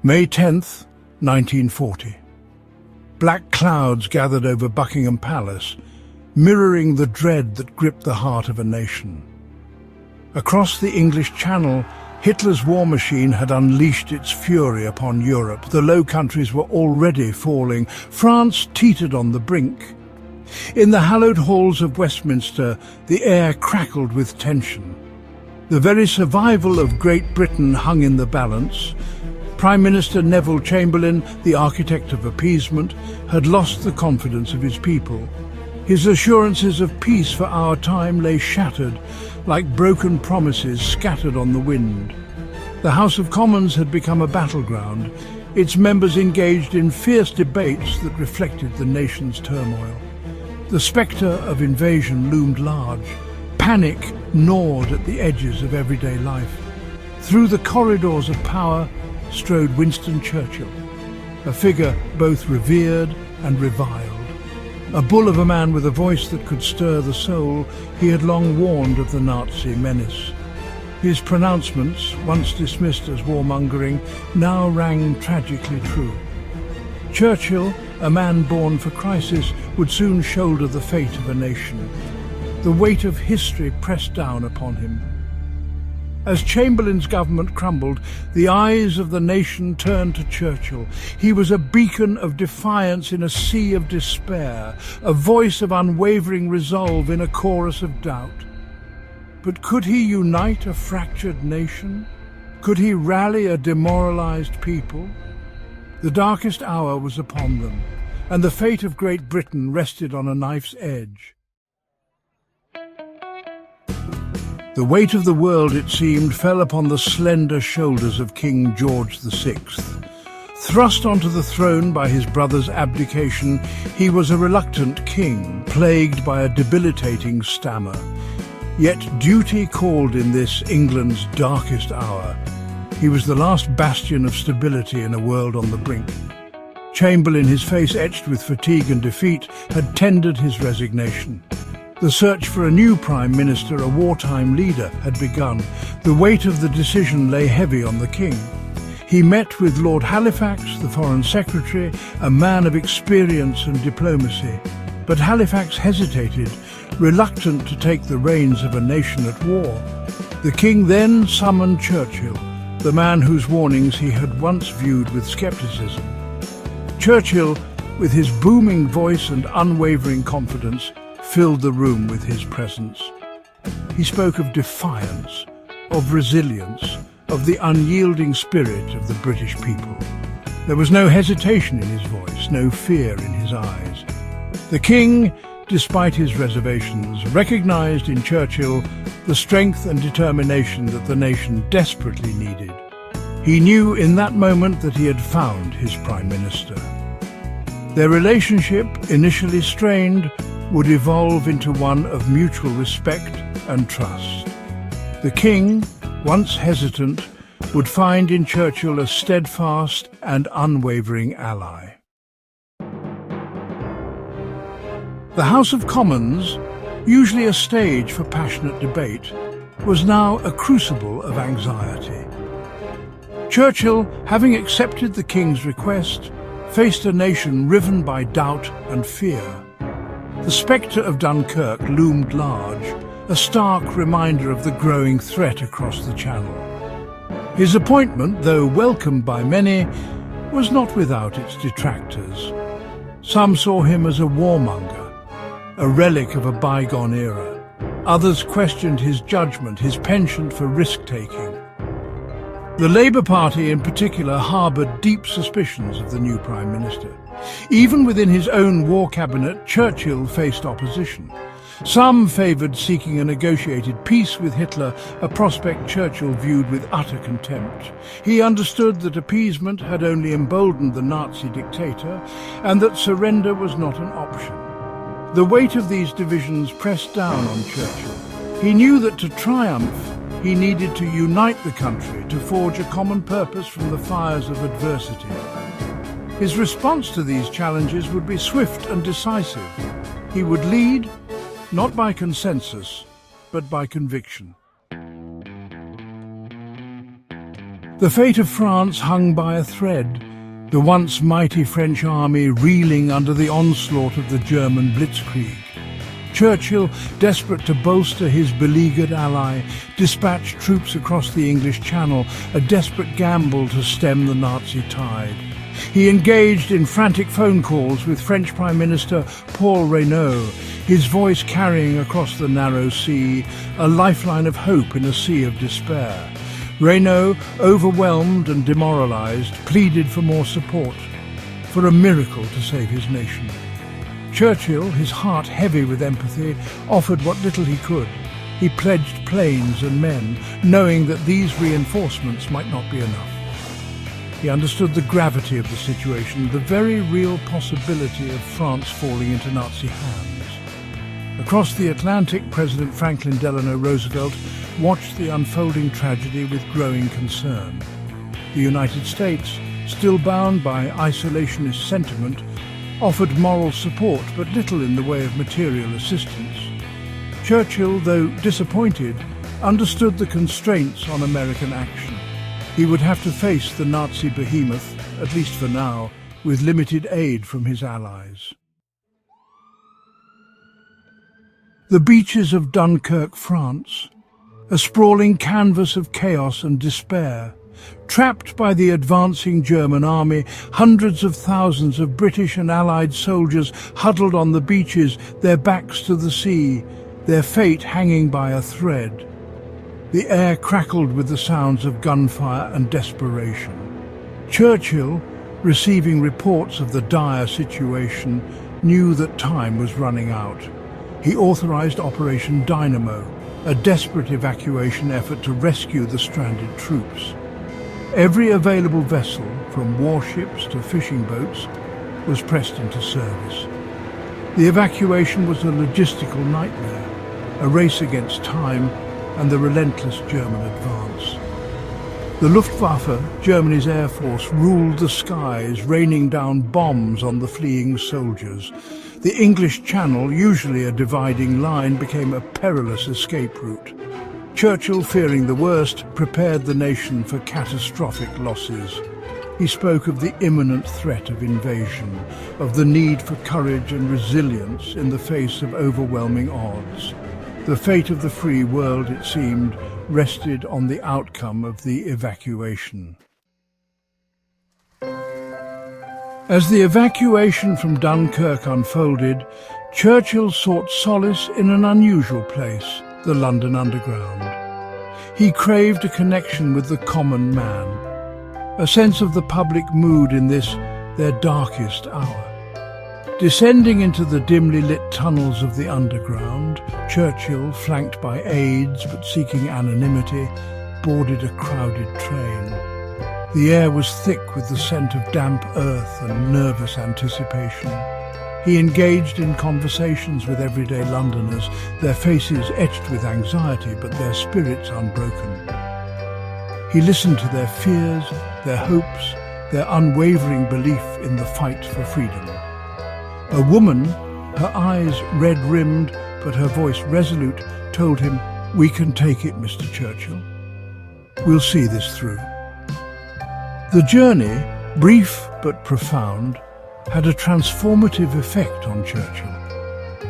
May 10th, 1940. Black clouds gathered over Buckingham Palace, mirroring the dread that gripped the heart of a nation. Across the English Channel, Hitler's war machine had unleashed its fury upon Europe. The Low Countries were already falling. France teetered on the brink. In the hallowed halls of Westminster, the air crackled with tension. The very survival of Great Britain hung in the balance. Prime Minister Neville Chamberlain, the architect of appeasement, had lost the confidence of his people. His assurances of peace for our time lay shattered, like broken promises scattered on the wind. The House of Commons had become a battleground, its members engaged in fierce debates that reflected the nation's turmoil. The spectre of invasion loomed large. Panic gnawed at the edges of everyday life. Through the corridors of power strode Winston Churchill, a figure both revered and reviled. A bull of a man with a voice that could stir the soul, he had long warned of the Nazi menace. His pronouncements, once dismissed as warmongering, now rang tragically true. Churchill, a man born for crisis, would soon shoulder the fate of a nation. The weight of history pressed down upon him. As Chamberlain's government crumbled, the eyes of the nation turned to Churchill. He was a beacon of defiance in a sea of despair, a voice of unwavering resolve in a chorus of doubt. But could he unite a fractured nation? Could he rally a demoralized people? The darkest hour was upon them, and the fate of Great Britain rested on a knife's edge. The weight of the world, it seemed, fell upon the slender shoulders of King George VI. Thrust onto the throne by his brother's abdication, he was a reluctant king, plagued by a debilitating stammer. Yet duty called in this England's darkest hour. He was the last bastion of stability in a world on the brink. Chamberlain, his face etched with fatigue and defeat, had tendered his resignation. The search for a new Prime Minister, a wartime leader, had begun. The weight of the decision lay heavy on the King. He met with Lord Halifax, the Foreign Secretary, a man of experience and diplomacy. But Halifax hesitated, reluctant to take the reins of a nation at war. The King then summoned Churchill, the man whose warnings he had once viewed with scepticism. Churchill, with his booming voice and unwavering confidence, filled the room with his presence. He spoke of defiance, of resilience, of the unyielding spirit of the British people. There was no hesitation in his voice, no fear in his eyes. The King, despite his reservations, recognized in Churchill the strength and determination that the nation desperately needed. He knew in that moment that he had found his Prime Minister. Their relationship, initially strained, would evolve into one of mutual respect and trust. The King, once hesitant, would find in Churchill a steadfast and unwavering ally. The House of Commons, usually a stage for passionate debate, was now a crucible of anxiety. Churchill, having accepted the King's request, faced a nation riven by doubt and fear. The spectre of Dunkirk loomed large, a stark reminder of the growing threat across the Channel. His appointment, though welcomed by many, was not without its detractors. Some saw him as a warmonger, a relic of a bygone era. Others questioned his judgment, his penchant for risk-taking. The Labour Party in particular harboured deep suspicions of the new Prime Minister. Even within his own war cabinet, Churchill faced opposition. Some favoured seeking a negotiated peace with Hitler, a prospect Churchill viewed with utter contempt. He understood that appeasement had only emboldened the Nazi dictator, and that surrender was not an option. The weight of these divisions pressed down on Churchill. He knew that to triumph, he needed to unite the country, to forge a common purpose from the fires of adversity. His response to these challenges would be swift and decisive. He would lead, not by consensus, but by conviction. The fate of France hung by a thread, the once mighty French army reeling under the onslaught of the German blitzkrieg. Churchill, desperate to bolster his beleaguered ally, dispatched troops across the English Channel, a desperate gamble to stem the Nazi tide. He engaged in frantic phone calls with French Prime Minister Paul Reynaud, his voice carrying across the narrow sea, a lifeline of hope in a sea of despair. Reynaud, overwhelmed and demoralised, pleaded for more support, for a miracle to save his nation. Churchill, his heart heavy with empathy, offered what little he could. He pledged planes and men, knowing that these reinforcements might not be enough. He understood the gravity of the situation, the very real possibility of France falling into Nazi hands. Across the Atlantic, President Franklin Delano Roosevelt watched the unfolding tragedy with growing concern. The United States, still bound by isolationist sentiment, offered moral support but little in the way of material assistance. Churchill, though disappointed, understood the constraints on American action. He would have to face the Nazi behemoth, at least for now, with limited aid from his allies. The beaches of Dunkirk, France, a sprawling canvas of chaos and despair. Trapped by the advancing German army, hundreds of thousands of British and Allied soldiers huddled on the beaches, their backs to the sea, their fate hanging by a thread. The air crackled with the sounds of gunfire and desperation. Churchill, receiving reports of the dire situation, knew that time was running out. He authorized Operation Dynamo, a desperate evacuation effort to rescue the stranded troops. Every available vessel, from warships to fishing boats, was pressed into service. The evacuation was a logistical nightmare, a race against time and the relentless German advance. The Luftwaffe, Germany's air force, ruled the skies, raining down bombs on the fleeing soldiers. The English Channel, usually a dividing line, became a perilous escape route. Churchill, fearing the worst, prepared the nation for catastrophic losses. He spoke of the imminent threat of invasion, of the need for courage and resilience in the face of overwhelming odds. The fate of the free world, it seemed, rested on the outcome of the evacuation. As the evacuation from Dunkirk unfolded, Churchill sought solace in an unusual place, the London Underground. He craved a connection with the common man, a sense of the public mood in this, their darkest hour. Descending into the dimly lit tunnels of the Underground, Churchill, flanked by aides but seeking anonymity, boarded a crowded train. The air was thick with the scent of damp earth and nervous anticipation. He engaged in conversations with everyday Londoners, their faces etched with anxiety but their spirits unbroken. He listened to their fears, their hopes, their unwavering belief in the fight for freedom. A woman, her eyes red-rimmed but her voice resolute, told him, "We can take it, Mr. Churchill. We'll see this through." The journey, brief but profound, had a transformative effect on Churchill.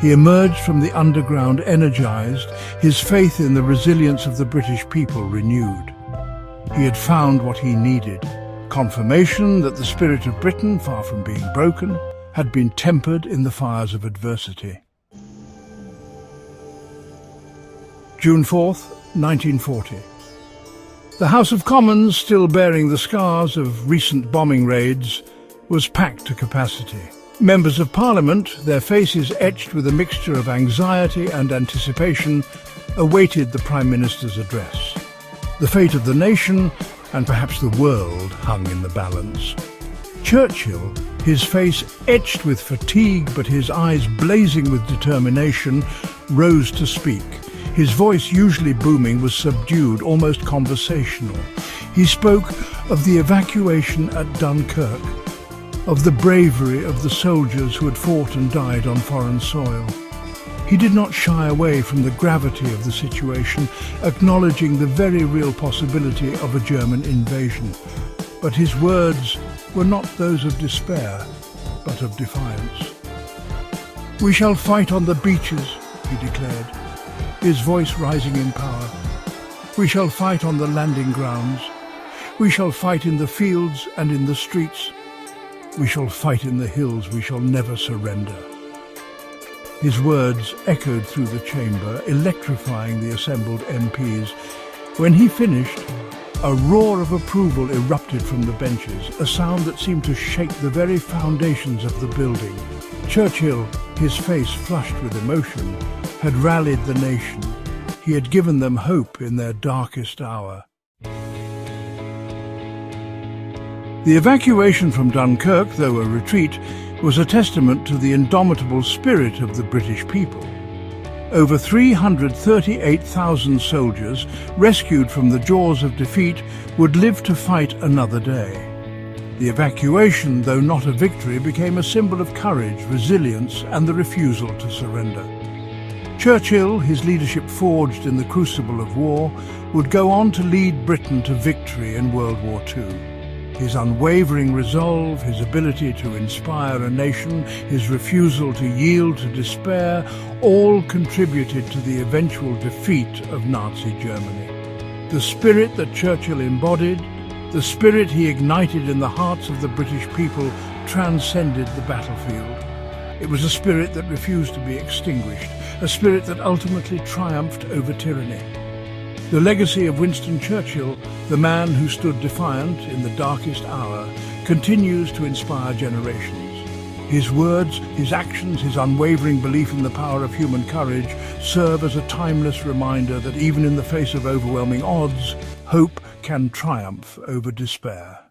He emerged from the Underground energized, his faith in the resilience of the British people renewed. He had found what he needed, confirmation that the spirit of Britain, far from being broken, had been tempered in the fires of adversity. June 4th, 1940. The House of Commons, still bearing the scars of recent bombing raids, was packed to capacity. Members of Parliament, their faces etched with a mixture of anxiety and anticipation, awaited the Prime Minister's address. The fate of the nation, and perhaps the world, hung in the balance. Churchill, his face etched with fatigue but his eyes blazing with determination, rose to speak. His voice, usually booming, was subdued, almost conversational. He spoke of the evacuation at Dunkirk, of the bravery of the soldiers who had fought and died on foreign soil. He did not shy away from the gravity of the situation, acknowledging the very real possibility of a German invasion. But his words were not those of despair, but of defiance. "We shall fight on the beaches," he declared, his voice rising in power. "We shall fight on the landing grounds. We shall fight in the fields and in the streets. We shall fight in the hills. We shall never surrender." His words echoed through the chamber, electrifying the assembled MPs. When he finished, a roar of approval erupted from the benches, a sound that seemed to shake the very foundations of the building. Churchill, his face flushed with emotion, had rallied the nation. He had given them hope in their darkest hour. The evacuation from Dunkirk, though a retreat, was a testament to the indomitable spirit of the British people. Over 338,000 soldiers, rescued from the jaws of defeat, would live to fight another day. The evacuation, though not a victory, became a symbol of courage, resilience, and the refusal to surrender. Churchill, his leadership forged in the crucible of war, would go on to lead Britain to victory in World War II. His unwavering resolve, his ability to inspire a nation, his refusal to yield to despair, all contributed to the eventual defeat of Nazi Germany. The spirit that Churchill embodied, the spirit he ignited in the hearts of the British people, transcended the battlefield. It was a spirit that refused to be extinguished, a spirit that ultimately triumphed over tyranny. The legacy of Winston Churchill, the man who stood defiant in the darkest hour, continues to inspire generations. His words, his actions, his unwavering belief in the power of human courage serve as a timeless reminder that even in the face of overwhelming odds, hope can triumph over despair.